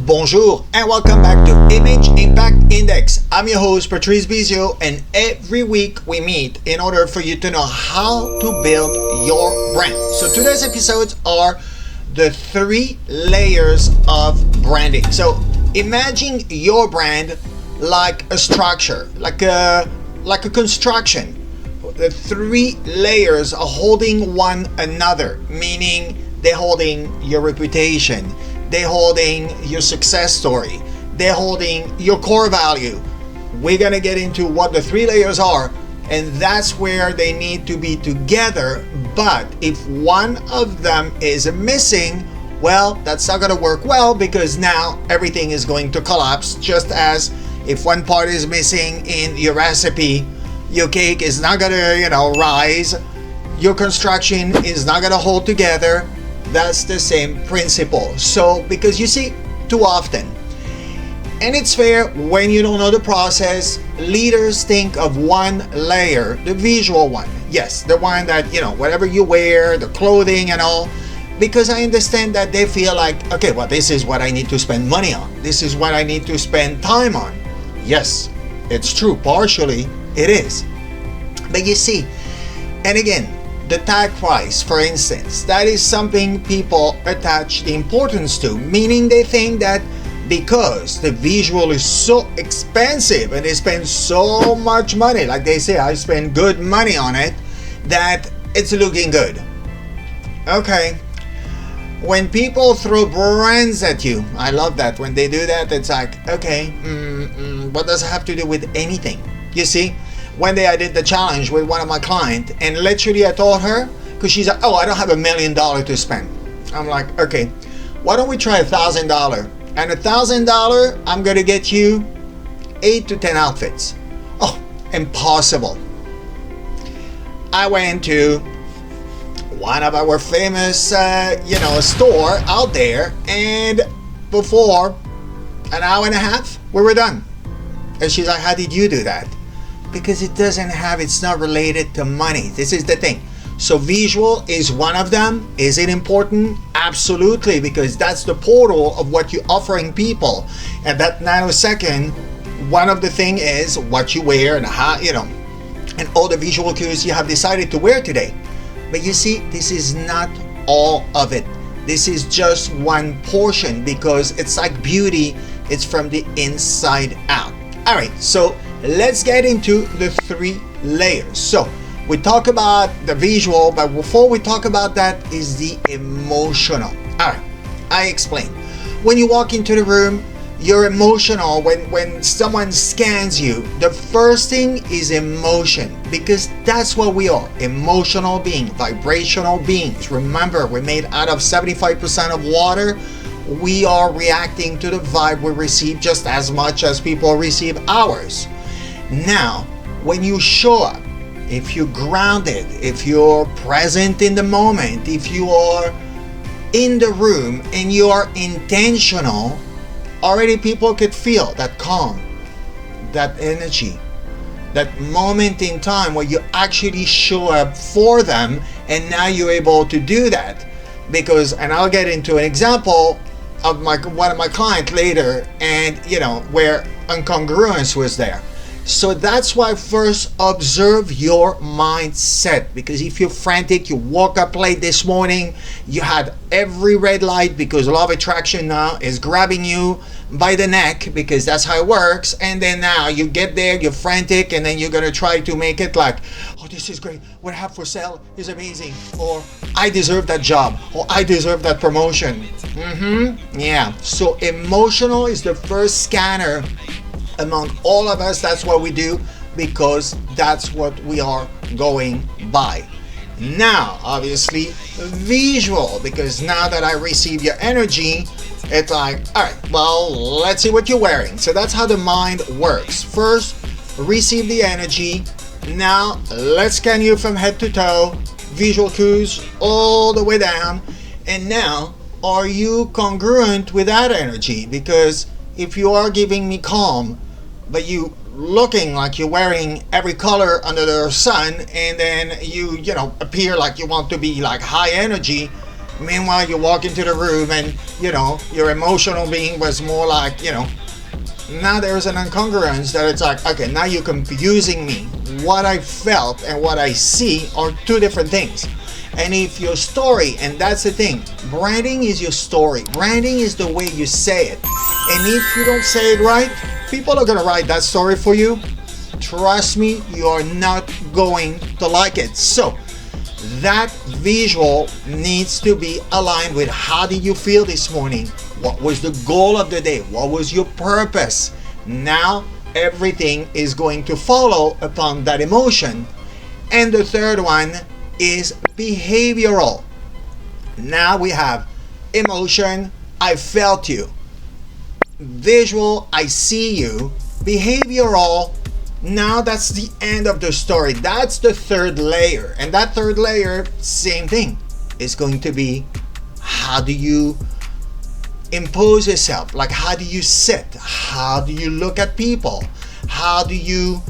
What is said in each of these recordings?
Bonjour and welcome back to Image Impact Index. I'm your host Patrice Bisiot, and every week we meet in order for you to know how to build your brand. So today's episodes are the 3 layers of branding. So imagine your brand like a structure, like a construction. The 3 layers are holding one another, meaning they're holding your reputation, they're holding your success story, they're holding your core value. We're gonna get into what the 3 layers are, and that's where they need to be together. But if one of them is missing, well, that's not gonna work well, because now everything is going to collapse. Just as if one part is missing in your recipe, your cake is not gonna, rise, your construction is not gonna hold together. That's the same principle. So, because you see, too often, and it's fair when you don't know the process, leaders think of one layer, the visual one. Yes, the one that, whatever you wear, the clothing and all, because I understand that they feel like, okay, well, this is what I need to spend money on. This is what I need to spend time on. Yes, it's true. Partially, it is. But you see, and again, the tag price, for instance, that is something people attach the importance to, meaning they think that because the visual is so expensive and they spend so much money, like they say, I spend good money on it, that it's looking good. Okay. When people throw brands at you, I love that. When they do that, it's like, okay, what does it have to do with anything? You see? One day I did the challenge with one of my clients, and literally I told her, because she's like, oh, I don't have $1 million to spend. I'm like, okay, why don't we try $1,000? And $1,000, I'm going to get you 8 to 10 outfits. Oh, impossible. I went to one of our famous, store out there, and before an hour and a half, we were done. And she's like, how did you do that? Because it's not related to money. This is the thing. So visual is one of them. Is it important? Absolutely, because that's the portal of what you're offering people. At that nanosecond, one of the thing is what you wear and how, and all the visual cues you have decided to wear today. But you see, this is not all of it. This is just one portion, because it's like beauty. It's from the inside out. All right, so let's get into the 3 layers. So we talk about the visual, but before we talk about that is the emotional. All right, I explain. When you walk into the room, you're emotional. When someone scans you, the first thing is emotion, because that's what we are, emotional beings, vibrational beings. Remember, we're made out of 75% of water. We are reacting to the vibe we receive just as much as people receive ours. Now, when you show up, if you're grounded, if you're present in the moment, if you are in the room and you are intentional, already people could feel that calm, that energy, that moment in time where you actually show up for them, and now you're able to do that. Because, and I'll get into an example of one of my clients later, and where incongruence was there. So that's why first observe your mindset, because if you're frantic, you woke up late this morning, you had every red light, because law of attraction now is grabbing you by the neck, because that's how it works, and then now you get there, you're frantic, and then you're going to try to make it like, oh, this is great, what I have for sale is amazing, or I deserve that job, or I deserve that promotion. Yeah, so emotional is the first scanner among all of us. That's what we do, because that's what we are going by. Now, obviously, visual, because now that I receive your energy, it's like, all right, well, let's see what you're wearing. So that's how the mind works. First, receive the energy. Now, let's scan you from head to toe, visual cues all the way down. And now, are you congruent with that energy? Because if you are giving me calm, but you looking like you're wearing every color under the sun, and then you appear like you want to be like high energy, Meanwhile, you walk into the room and, your emotional being was more like, now there's an incongruence that it's like, okay, now you're confusing me. What I felt and what I see are two different things. And if your story, and that's the thing, branding is your story. Branding is the way you say it. And if you don't say it right, people are going to write that story for you. Trust me, you are not going to like it. So that visual needs to be aligned with how did you feel this morning? What was the goal of the day? What was your purpose? Now everything is going to follow upon that emotion. And the third one is behavioral. Now we have emotion, I felt you. Visual, I see you. Behavioral, now that's the end of the story. That's the third layer. And that third layer, same thing. It's going to be, how do you impose yourself? Like, how do you sit? How do you look at people? How do you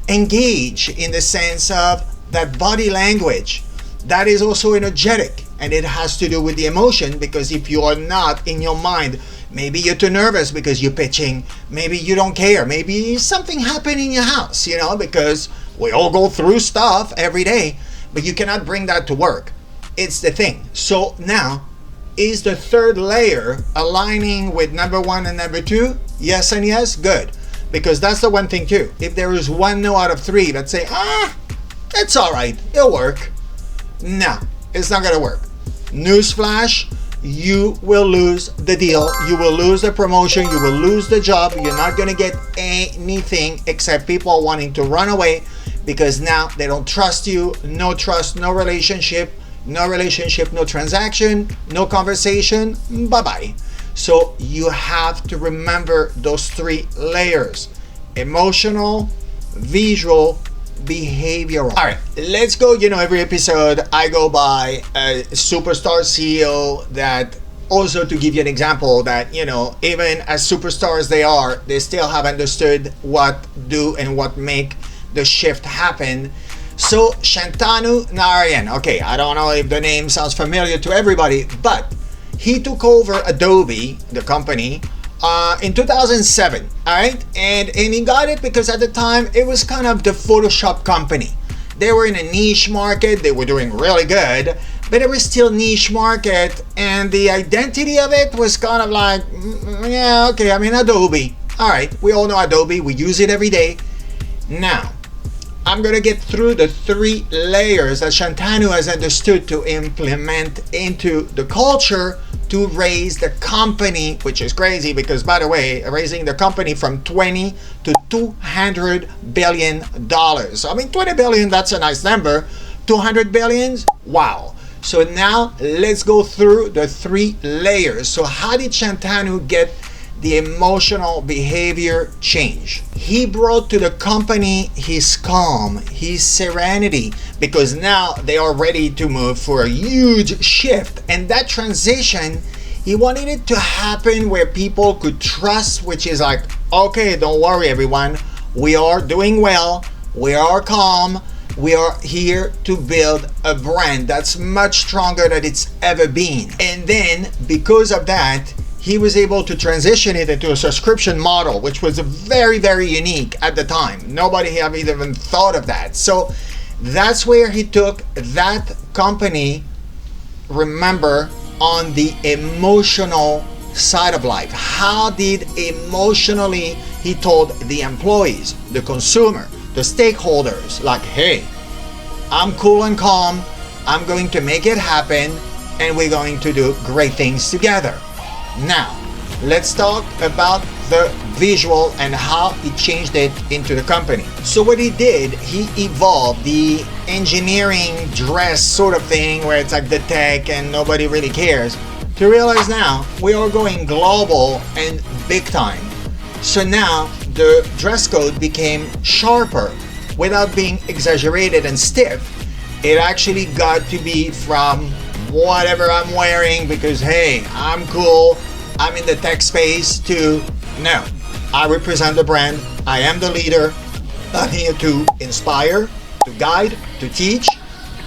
engage in the sense of that body language? That is also energetic, and it has to do with the emotion, because if you are not in your mind, maybe you're too nervous because you're pitching, maybe you don't care, maybe something happened in your house, because we all go through stuff every day, but you cannot bring that to work. It's the thing. So now, is the third layer aligning with number one and number two? Yes and yes? Good. Because that's the one thing too. If there is one no out of three that say, it's all right, it'll work. No, it's not gonna work. Newsflash, you will lose the deal, you will lose the promotion, you will lose the job, you're not gonna get anything except people wanting to run away because now they don't trust you. No trust, no relationship, no transaction, no conversation, bye-bye. So you have to remember those three layers: emotional, visual, behavioral. All right, let's go. Every episode I go by a superstar CEO that, also to give you an example, that even as superstars they still have understood what do and what make the shift happen. So Shantanu Narayan, okay, I don't know if the name sounds familiar to everybody, but he took over Adobe, the company, in 2007, all right? And he got it because at the time, it was kind of the Photoshop company. They were in a niche market, they were doing really good, but it was still niche market, and the identity of it was kind of like, yeah, okay, Adobe. All right, we all know Adobe, we use it every day. Now, I'm going to get through the three layers that Shantanu has understood to implement into the culture to raise the company, which is crazy because, by the way, raising the company from 20 to $200 billion. 20 billion, that's a nice number. 200 billions, wow. So now let's go through the three layers. So how did Shantanu get the emotional behavior change? He brought to the company his calm, his serenity, because now they are ready to move for a huge shift. And that transition, he wanted it to happen where people could trust, which is like, okay, don't worry everyone, we are doing well, we are calm, we are here to build a brand that's much stronger than it's ever been. And then because of that, he was able to transition it into a subscription model, which was very, very unique at the time. Nobody had even thought of that. So that's where he took that company, remember, on the emotional side of life. How did emotionally he told the employees, the consumer, the stakeholders, like, hey, I'm cool and calm, I'm going to make it happen, and we're going to do great things together. Now, let's talk about the visual and how he changed it into the company. So what he did, he evolved the engineering dress sort of thing where it's like the tech and nobody really cares, to realize now we are going global and big time. So now the dress code became sharper without being exaggerated and stiff. It actually got to be from whatever I'm wearing because, hey, I'm cool, I'm in the tech space, to no, I represent the brand, I am the leader, I'm here to inspire, to guide, to teach,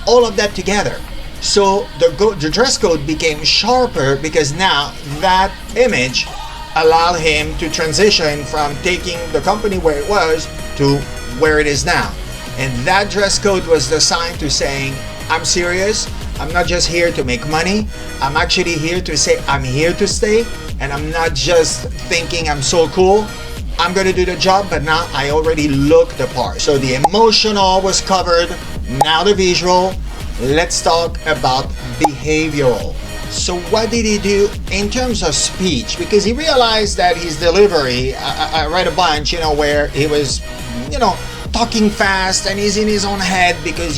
all of that together. So the dress code became sharper because now that image allowed him to transition from taking the company where it was to where it is now. And that dress code was designed to saying, I'm serious. I'm not just here to make money. I'm actually here to say I'm here to stay. And I'm not just thinking I'm so cool. I'm going to do the job, but now I already look the part. So the emotional was covered. Now the visual. Let's talk about behavioral. So what did he do in terms of speech? Because he realized that his delivery, I read a bunch, where he was, talking fast and he's in his own head because,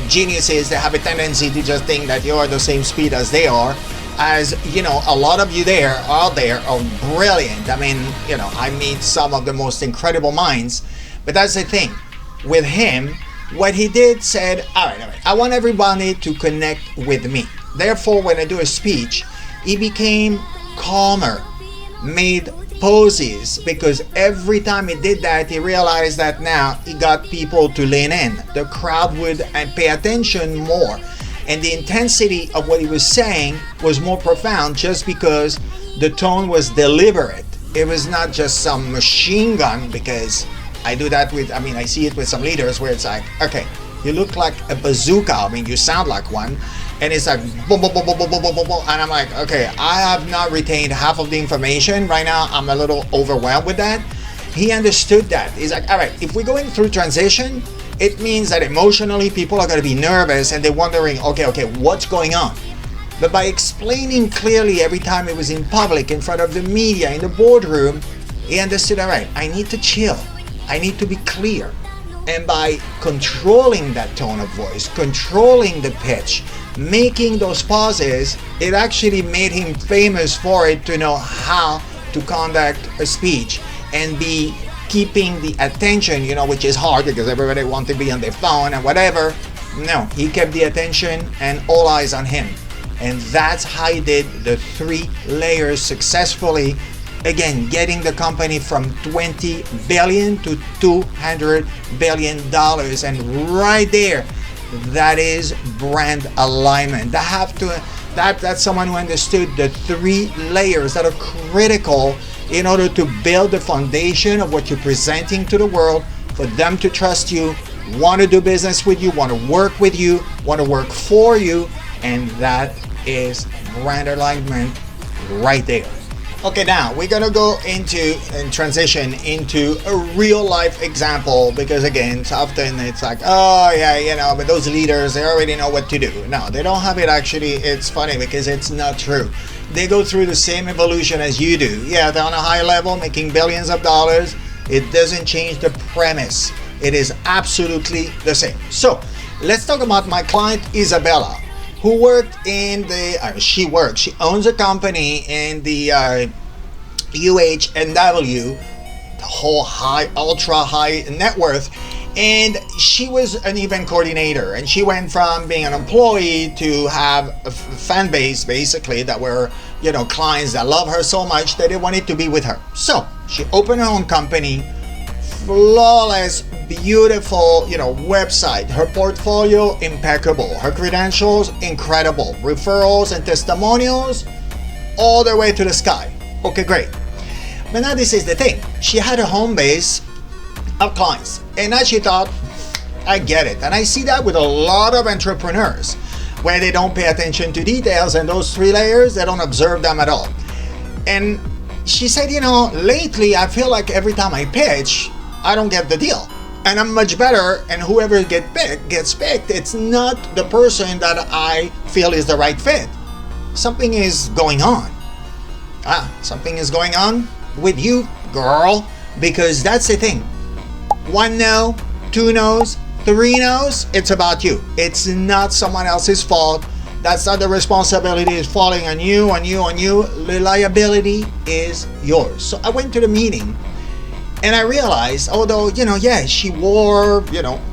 geniuses, they have a tendency to just think that you're the same speed as they are. As, a lot of you out there are brilliant. I mean, I meet some of the most incredible minds, but that's the thing. With him, what he did said, all right, I want everybody to connect with me. Therefore, when I do a speech, he became calmer, made poses, because every time he did that, he realized that now he got people to lean in. The crowd would pay attention more. And the intensity of what he was saying was more profound just because the tone was deliberate. It was not just some machine gun, because I do that I see it with some leaders where it's like, okay, you look like a bazooka. You sound like one. And it's like, boom, boom, boom, boom, boom, boom, boom, boom, boom. And I'm like, okay, I have not retained half of the information. Right now, I'm a little overwhelmed with that. He understood that. He's like, all right, if we're going through transition, it means that emotionally people are going to be nervous and they're wondering, okay, what's going on? But by explaining clearly every time it was in public, in front of the media, in the boardroom, he understood, all right, I need to chill. I need to be clear. And by controlling that tone of voice, controlling the pitch, making those pauses, it actually made him famous for it, to know how to conduct a speech and be keeping the attention, which is hard because everybody wants to be on their phone and whatever. No, he kept the attention and all eyes on him. And that's how he did the 3 layers successfully. Again, getting the company from 20 billion to 200 billion dollars. And right there, that is brand alignment. That's someone who understood the 3 layers that are critical in order to build the foundation of what you're presenting to the world, for them to trust you, want to do business with you, want to work with you, want to work for you. And that is brand alignment right there. Okay, now we're gonna go into and transition into a real life example, because again, so often it's like, oh yeah, but those leaders, they already know what to do. No, they don't have it. Actually, it's funny because it's not true. They go through the same evolution as you do. Yeah, they're on a high level, making billions of dollars. It doesn't change the premise. It is absolutely the same. So let's talk about my client Isabella, who worked in she owns a company in the UHNW, the whole ultra high net worth. And she was an event coordinator, and she went from being an employee to have a fan base, basically, that were, clients that love her so much that they wanted to be with her. So she opened her own company, flawless, beautiful, website. Her portfolio, impeccable. Her credentials, incredible. Referrals and testimonials, all the way to the sky. Okay, great. But now this is the thing. She had a home base of clients, and now she thought, I get it. And I see that with a lot of entrepreneurs, where they don't pay attention to details, and those 3 layers, they don't observe them at all. And she said, lately I feel like every time I pitch, I don't get the deal, and I'm much better, and whoever gets picked, it's not the person that I feel is the right fit. Something is going on. Something is going on with you, girl, because that's the thing. 1 no, 2 no's, 3 no's, it's about you. It's not someone else's fault. That's not the responsibility is falling on you. The liability is yours. So I went to the meeting, and I realized, although, she wore,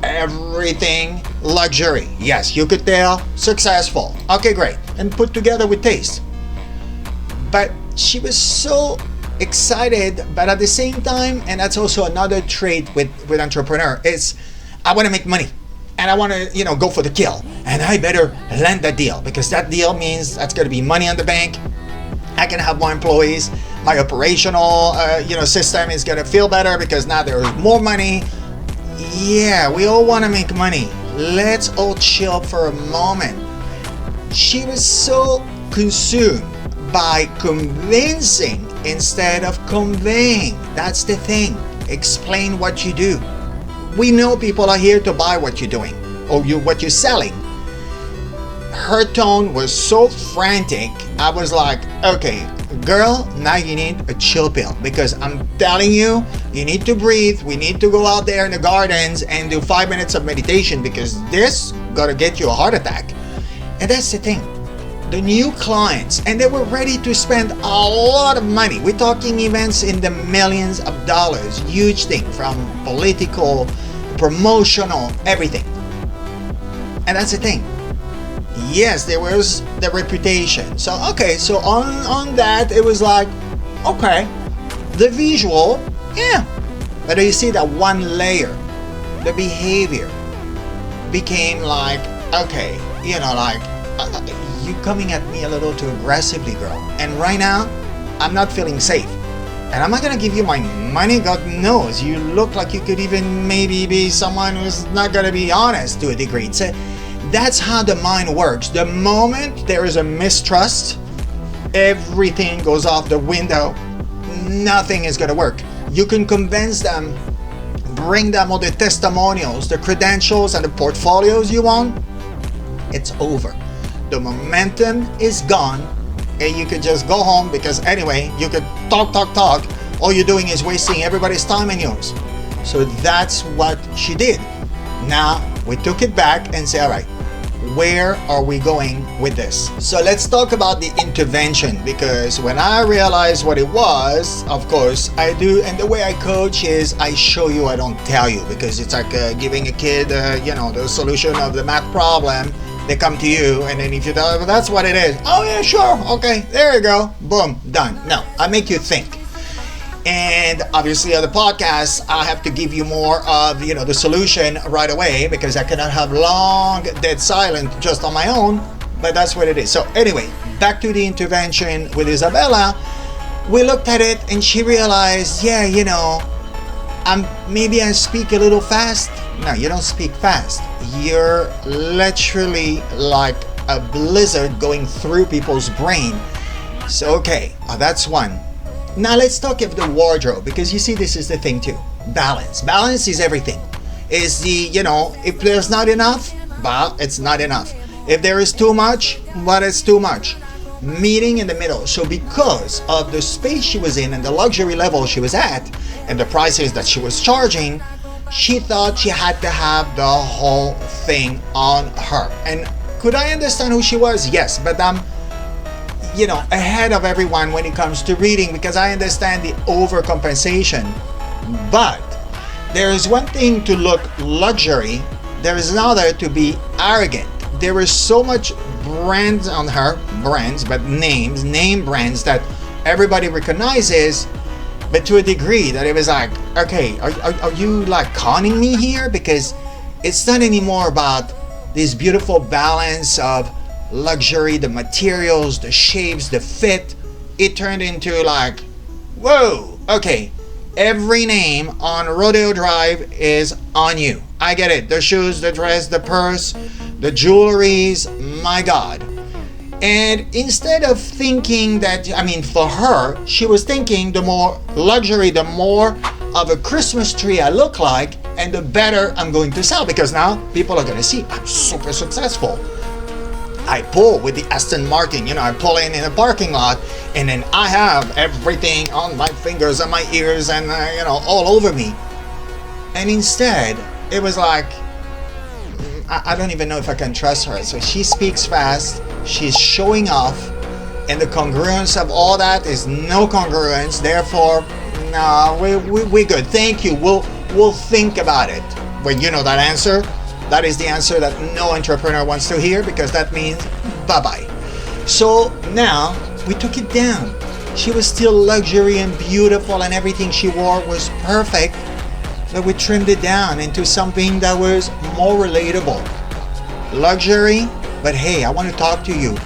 everything luxury. Yes, you could tell, successful. Okay, great. And put together with taste. But she was so excited, but at the same time, and that's also another trait with entrepreneur, is I want to make money. and I want to, go for the kill. And I better land that deal because that deal means that's going to be money in the bank. I can have more employees. My operational, system is going to feel better because now there's more money. Yeah, we all want to make money. Let's all chill for a moment. She was so consumed by convincing instead of conveying. That's the thing. Explain what you do. We know people are here to buy what you're doing or what you're selling. Her tone was so frantic. I was like, okay, girl, now you need a chill pill because I'm telling you, you need to breathe. We need to go out there in the gardens and do 5 minutes of meditation because this gotta get you a heart attack. And that's the thing. The new clients, and they were ready to spend a lot of money. We're talking events in the millions of dollars. Huge thing from political, promotional, everything. And that's the thing. Yes, there was the reputation. So on that it was like, okay, the visual, yeah. But you see that one layer, the behavior became like, okay, you coming at me a little too aggressively, girl. And right now, I'm not feeling safe. And I'm not gonna give you my money. God knows, you look like you could even maybe be someone who's not gonna be honest to a degree. So that's how the mind works. The moment there is a mistrust, everything goes off the window. Nothing is gonna work. You can convince them, bring them all the testimonials, the credentials, and the portfolios you want. It's over. The momentum is gone, and you could just go home because anyway, you could talk. All you're doing is wasting everybody's time and yours. So that's what she did. Now we took it back and say, all right, where are we going with this? So let's talk about the intervention, because when I realized what it was, of course I do, and the way I coach is I show you, I don't tell you, because it's like giving a kid the solution of the math problem. They come to you, and then if you tell them that's what it is, oh yeah, sure, okay, there you go, boom, done. No, I make you think. And obviously on the podcast, I have to give you more of the solution right away, because I cannot have long dead silent just on my own, but that's what it is. So anyway, back to the intervention with Isabella. We looked at it and she realized, maybe I speak a little fast. No, you don't speak fast. You're literally like a blizzard going through people's brain. So okay, that's one. Now let's talk of the wardrobe, because you see, this is the thing too. Balance. Balance is everything. Is if there's not enough, well, it's not enough. If there is too much, well, it's too much. Meeting in the middle. So because of the space she was in and the luxury level she was at and the prices that she was charging, she thought she had to have the whole thing on her. And could I understand who she was? Yes, but I'm ahead of everyone when it comes to reading, because I understand the overcompensation. But there is one thing to look luxury, there is another to be arrogant. There is so much brands on her, but name brands that everybody recognizes, but to a degree that it was like, okay, are you like conning me here? Because it's not anymore about this beautiful balance of luxury, the materials, the shapes, the fit. It turned into like, whoa, okay, every name on Rodeo Drive is on you. I get it. The shoes, the dress, the purse, the jewelries, my God. And instead of thinking that, for her, she was thinking the more luxury, the more of a Christmas tree I look like, and the better I'm going to sell, because now people are going to see I'm super successful. I pull with the Aston Martin, I pull in a parking lot, and then I have everything on my fingers and my ears and, all over me. And instead, it was like, I don't even know if I can trust her. So she speaks fast, she's showing off, and the congruence of all that is no congruence. Therefore, no, we're good. Thank you. We'll think about it. When you know that answer, that is the answer that no entrepreneur wants to hear, because that means bye-bye. So now we took it down. She was still luxury and beautiful, and everything she wore was perfect. but we trimmed it down into something that was more relatable. Luxury, but hey, I want to talk to you.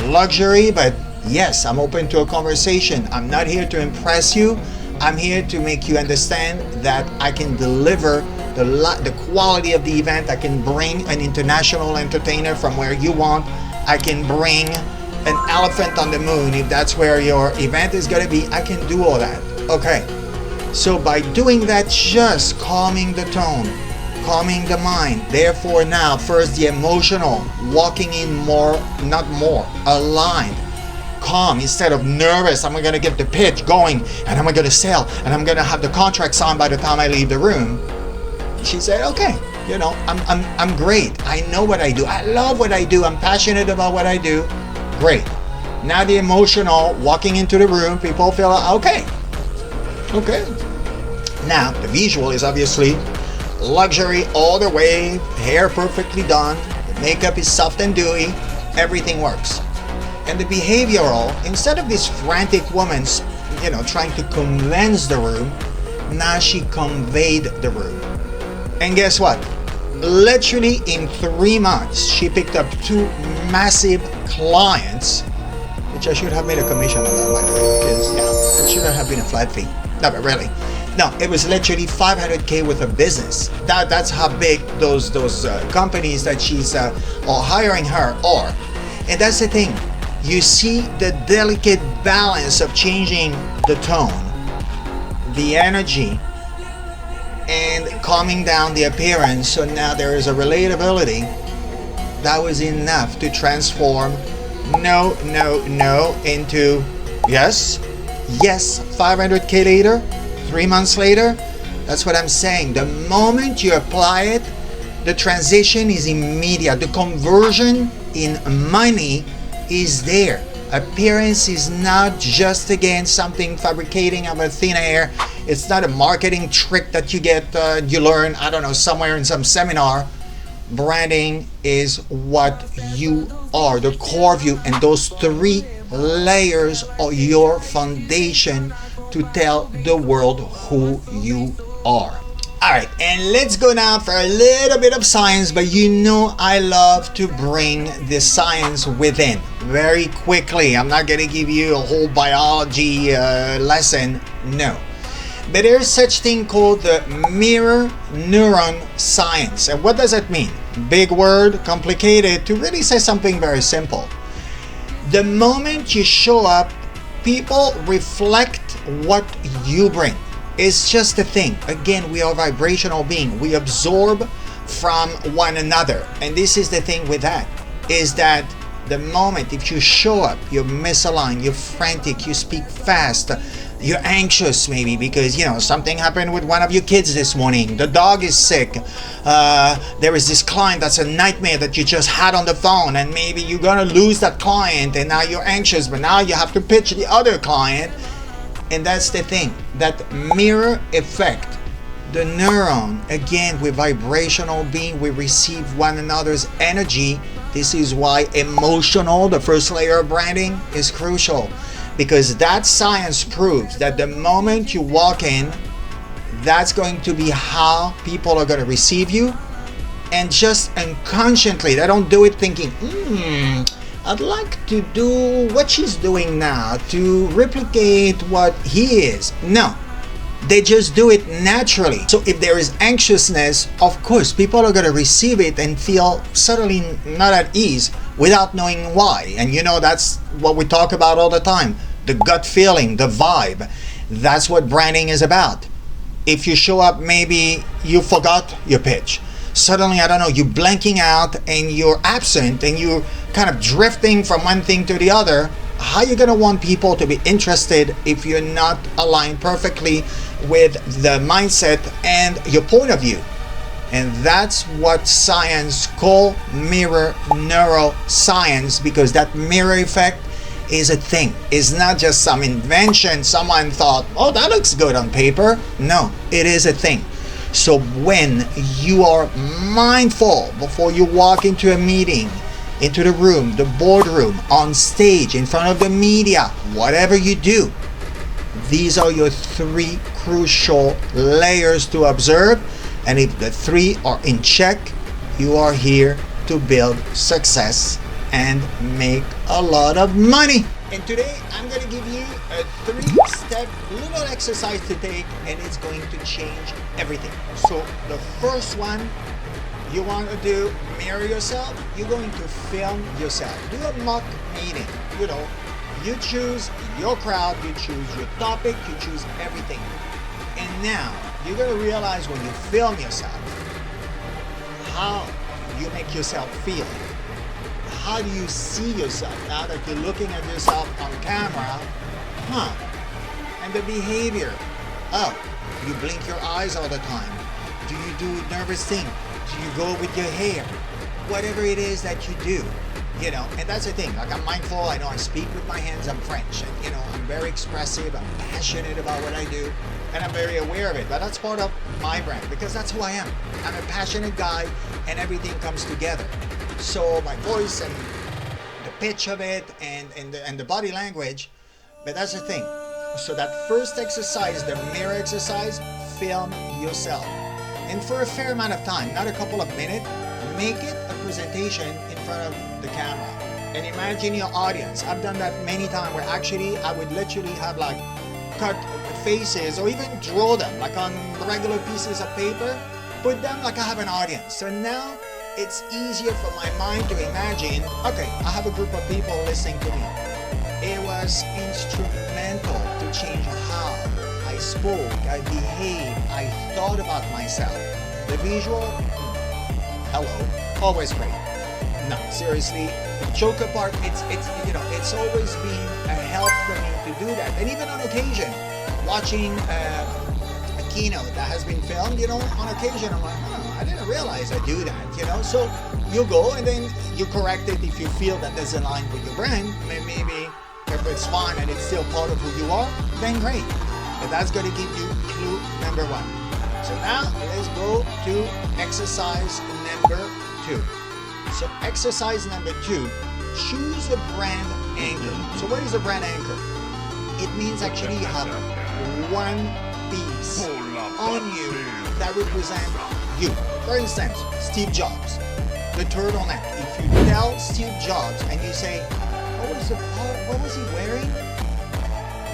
Luxury, but yes, I'm open to a conversation. I'm not here to impress you. I'm here to make you understand that I can deliver the quality of the event. I can bring an international entertainer from where you want. I can bring an elephant on the moon if that's where your event is going to be. I can do all that. Okay. So by doing that, just calming the tone, calming the mind. Therefore now, first the emotional, walking in more, not more, aligned. Calm instead of nervous. I'm going to get the pitch going and I'm going to sell and I'm going to have the contract signed by the time I leave the room. She said, okay, you know, I'm great. I know what I do. I love what I do. I'm passionate about what I do. Great. Now the emotional, walking into the room, people feel okay. Now the visual is obviously luxury all the way, hair perfectly done, the makeup is soft and dewy, everything works. And the behavioral, instead of this frantic woman, you know, trying to convince the room, now she conveyed the room. And guess what? Literally in 3 months, she picked up 2 massive clients, which I should have made a commission on that, by the way, because yeah, it shouldn't have been a flat fee. No, but really. No, it was literally $500K worth of business. That's how big those companies that she's are hiring her are. And that's the thing. You see the delicate balance of changing the tone, the energy, and calming down the appearance. So now there is a relatability. That was enough to transform no into yes, 500K later, 3 months later. That's what I'm saying. The moment you apply it, the transition is immediate. The conversion in money is there. Appearance is not just again something fabricating out of thin air. It's not a marketing trick that you learn, I don't know, somewhere in some seminar. Branding is what you are, the core of you, and those 3 layers are your foundation to tell the world who you are. Alright, and let's go now for a little bit of science, but you know I love to bring the science within very quickly. I'm not going to give you a whole biology lesson, no. But there's such thing called the mirror neuron science. And what does that mean? Big word, complicated, to really say something very simple. The moment you show up, people reflect what you bring. It's just a thing. Again, we are vibrational being. We absorb from one another. And this is the thing with that, is that the moment if you show up, you're misaligned, you're frantic, you speak fast, you're anxious maybe because, you know, something happened with one of your kids this morning. The dog is sick. There is this client that's a nightmare that you just had on the phone, and maybe you're going to lose that client and now you're anxious, but now you have to pitch the other client. And that's the thing, that mirror effect. The neuron, again, we're vibrational being, we receive one another's energy. This is why emotional, the first layer of branding, is crucial. Because that science proves that the moment you walk in, that's going to be how people are going to receive you. And just unconsciously, they don't do it thinking, I'd like to do what she's doing now, to replicate what he is. No, they just do it naturally. So if there is anxiousness, of course, people are going to receive it and feel suddenly not at ease without knowing why. And you know, that's what we talk about all the time. The gut feeling, the vibe. That's what branding is about. If you show up, maybe you forgot your pitch. Suddenly, I don't know, you're blanking out and you're absent and you're kind of drifting from one thing to the other. How are you going to want people to be interested if you're not aligned perfectly with the mindset and your point of view? And that's what science call mirror neuroscience, because that mirror effect is a thing. It's not just some invention someone thought, oh, that looks good on paper. No, it is a thing. So when you are mindful before you walk into a meeting, into the room, the boardroom, on stage, in front of the media, whatever you do, These are your 3 crucial layers to observe, and if the 3 are in check, you are here to build success and make a lot of money. And today I'm going to give you a 3-step little exercise to take, and it's going to change everything. So the first one you want to do, mirror yourself. You're going to film yourself. Do a mock meeting. You choose your crowd, you choose your topic, you choose everything. And now you're going to realize when you film yourself how you make yourself feel. How do you see yourself now that you're looking at yourself on camera? And the behavior. Oh, you blink your eyes all the time. Do you do nervous thing? Do you go with your hair? Whatever it is that you do, and that's the thing. Like, I'm mindful. I know I speak with my hands. I'm French, and I'm very expressive. I'm passionate about what I do, and I'm very aware of it. But that's part of my brand because that's who I am. I'm a passionate guy, and everything comes together. So my voice and the pitch of it and the body language, but that's the thing. So that first exercise, the mirror exercise, film yourself. And for a fair amount of time, not a couple of minutes, make it a presentation in front of the camera. And imagine your audience. I've done that many times where actually I would literally have like cut faces or even draw them like on regular pieces of paper, put them like I have an audience. So now it's easier for my mind to imagine, okay, I have a group of people listening to me. It was instrumental to change how I spoke, I behaved, I thought about myself. The visual, hello, always great. No, seriously, the joke apart, it's always been a help for me to do that. And even on occasion, watching a keynote that has been filmed, on occasion I'm like, I didn't realize I do that, So you go and then you correct it if you feel that doesn't align with your brand. Maybe if it's fun and it's still part of who you are, then great. But that's going to give you clue number 1. So now let's go to exercise number 2. So exercise number 2, choose a brand anchor. So what is a brand anchor? It means actually you have one piece on you that represents you. For instance, Steve Jobs, the turtleneck. If you tell Steve Jobs and you say, what was he wearing?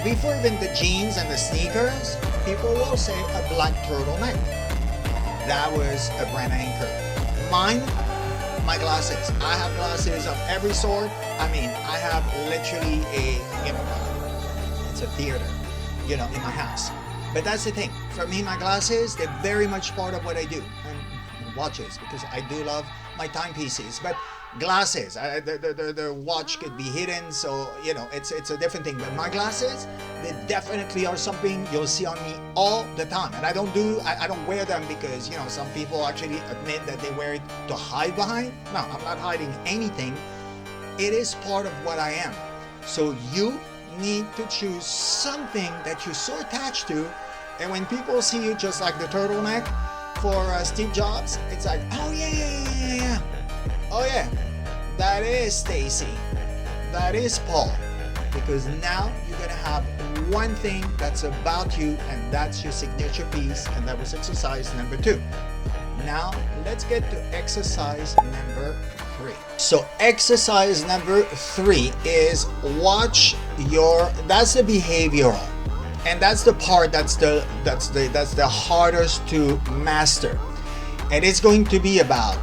Before even the jeans and the sneakers, people will say a black turtleneck. That was a brand anchor. Mine, my glasses. I have glasses of every sort. I have literally it's a theater, in my house. But that's the thing. For me, my glasses, they're very much part of what I do. And watches, because I do love my timepieces. But glasses, the watch could be hidden, so it's a different thing. But my glasses, they definitely are something you'll see on me all the time. And I don't wear them because some people actually admit that they wear it to hide behind. No, I'm not hiding anything. It is part of what I am. So you need to choose something that you're so attached to, and when people see you just like the turtleneck for Steve Jobs, it's like, oh yeah. Oh yeah, that is Stacy, that is Paul, because now you're gonna have one thing that's about you, and that's your signature piece, and that was exercise number 2. Now let's get to exercise number 3. So exercise number 3 is that's the behavioral, and that's the part that's the hardest to master, and it's going to be about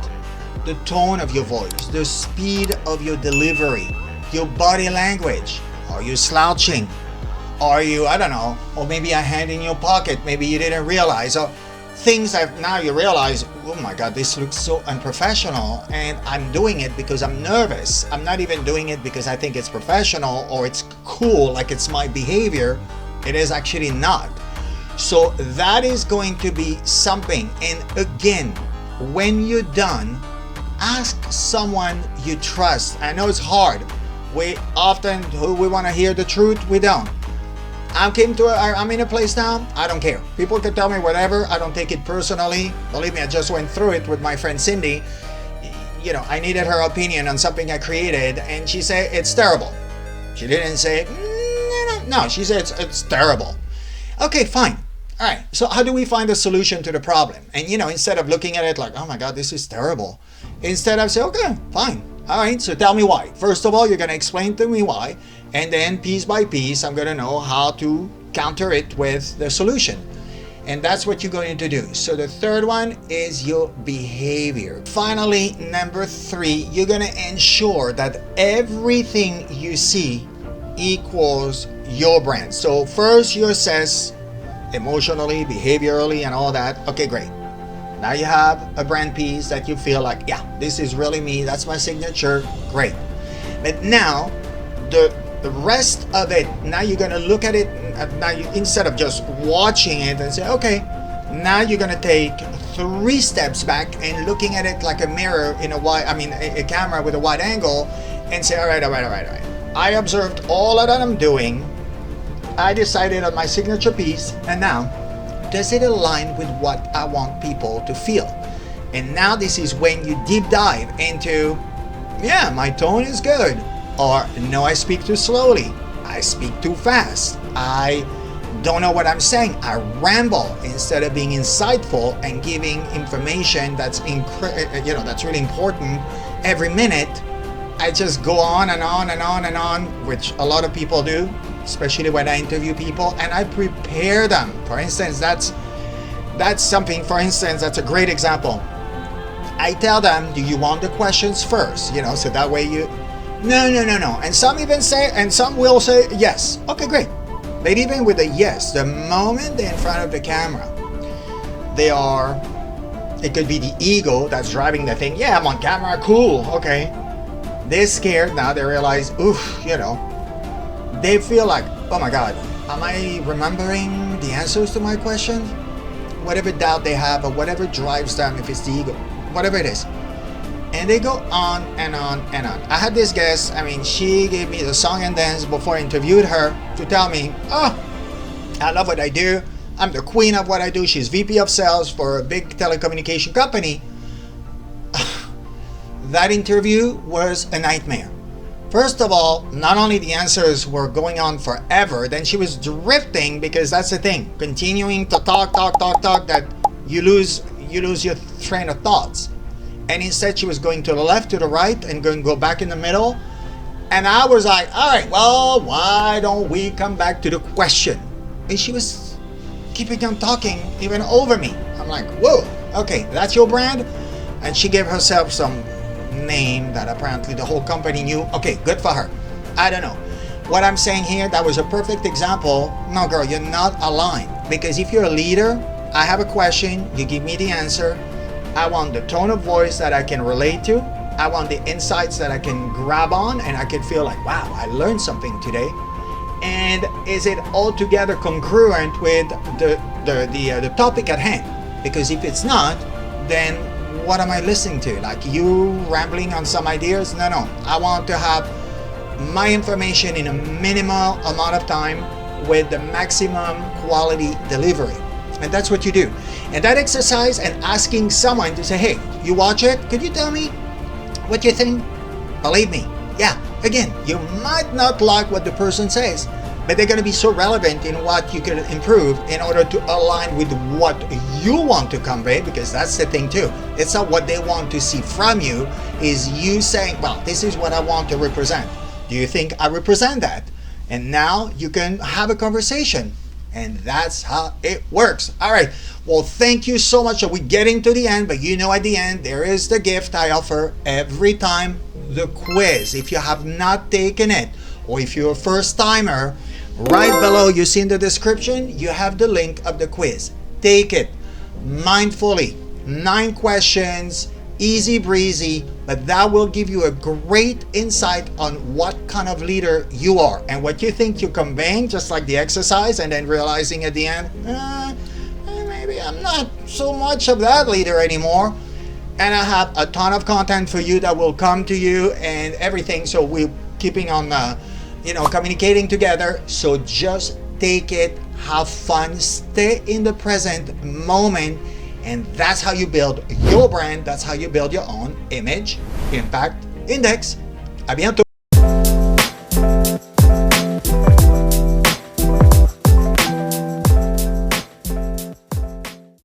the tone of your voice, the speed of your delivery, your body language. Are you slouching? Are you, I don't know, or maybe a hand in your pocket, maybe you didn't realize, or things that now you realize, oh my God, this looks so unprofessional, and I'm doing it because I'm nervous. I'm not even doing it because I think it's professional or it's cool, like it's my behavior. It is actually not. So that is going to be something. And again, when you're done, ask someone you trust. I know it's hard. We often, we want to hear the truth, we don't. I'm in a place now, I don't care. People can tell me whatever, I don't take it personally. Believe me, I just went through it with my friend Cindy. I needed her opinion on something I created, and she said, it's terrible. She didn't say, No, she said it's terrible. Okay, fine. All right, so how do we find a solution to the problem? And instead of looking at it like, oh my God, this is terrible, instead I say, okay, fine. All right, so tell me why. First of all, you're gonna explain to me why, and then piece by piece, I'm gonna know how to counter it with the solution. And that's what you're going to do. So the third one is your behavior. Finally, number 3, you're gonna ensure that everything you see equals your brand. So first you assess emotionally, behaviorally, and all that. Okay, great. Now you have a brand piece that you feel like, yeah, this is really me, that's my signature. Great. But now the rest of it, now you're gonna look at it. Now instead of just watching it and say, okay, now you're gonna take 3 steps back and looking at it like a mirror in a camera with a wide angle, and say, all right. I observed all that I'm doing. I decided on my signature piece, and now, does it align with what I want people to feel? And now this is when you deep dive into, yeah, my tone is good, or no, I speak too slowly, I speak too fast, I don't know what I'm saying, I ramble instead of being insightful and giving information that's that's really important every minute. I just go on and on and on and on, which a lot of people do, especially when I interview people, and I prepare them. For instance, that's something, for instance, that's a great example. I tell them, do you want the questions first? So that way no. And some even say, and some will say yes. Okay, great. But even with a yes, the moment they're in front of the camera, it could be the ego that's driving the thing. Yeah, I'm on camera, cool, okay. They're scared now, they realize, they feel like, oh my God, am I remembering the answers to my questions? Whatever doubt they have, or whatever drives them, if it's the ego, whatever it is. And they go on and on and on. I had this guest, she gave me the song and dance before I interviewed her to tell me, I love what I do. I'm the queen of what I do. She's VP of sales for a big telecommunication company. That interview was a nightmare. First of all, not only the answers were going on forever, then she was drifting, because that's the thing, continuing to talk, that you lose your train of thoughts. And instead she was going to the left, to the right, and going to go back in the middle. And I was like, all right, well, why don't we come back to the question? And she was keeping on talking even over me. I'm like, whoa, okay, that's your brand? And she gave herself some name that apparently the whole company knew. Okay, good for her. I don't know. What I'm saying here, that was a perfect example. No, girl, you're not aligned. Because if you're a leader, I have a question, you give me the answer. I want the tone of voice that I can relate to. I want the insights that I can grab on and I can feel like, wow, I learned something today. And is it altogether congruent with the topic at hand? Because if it's not, then what am I listening to? Like you rambling on some ideas? No. I want to have my information in a minimal amount of time with the maximum quality delivery. And that's what you do. And that exercise and asking someone to say, hey, you watch it? Could you tell me what you think? Believe me, yeah, again, you might not like what the person says, but they're going to be so relevant in what you can improve in order to align with what you want to convey, because that's the thing too. It's not what they want to see from you, is you saying, well, this is what I want to represent. Do you think I represent that? And now you can have a conversation. And that's how it works. All right. Well, thank you so much. So we're getting to the end, but at the end, there is the gift I offer every time, the quiz. If you have not taken it, or if you're a first timer, right below, you see in the description, you have the link of the quiz. Take it mindfully. 9 questions, easy breezy, but that will give you a great insight on what kind of leader you are and what you think you're conveying, just like the exercise, and then realizing at the end, maybe I'm not so much of that leader anymore. And I have a ton of content for you that will come to you and everything. So we're keeping on, communicating together. So just take it, have fun, stay in the present moment. And that's how you build your brand. That's how you build your own image impact index. À bientôt.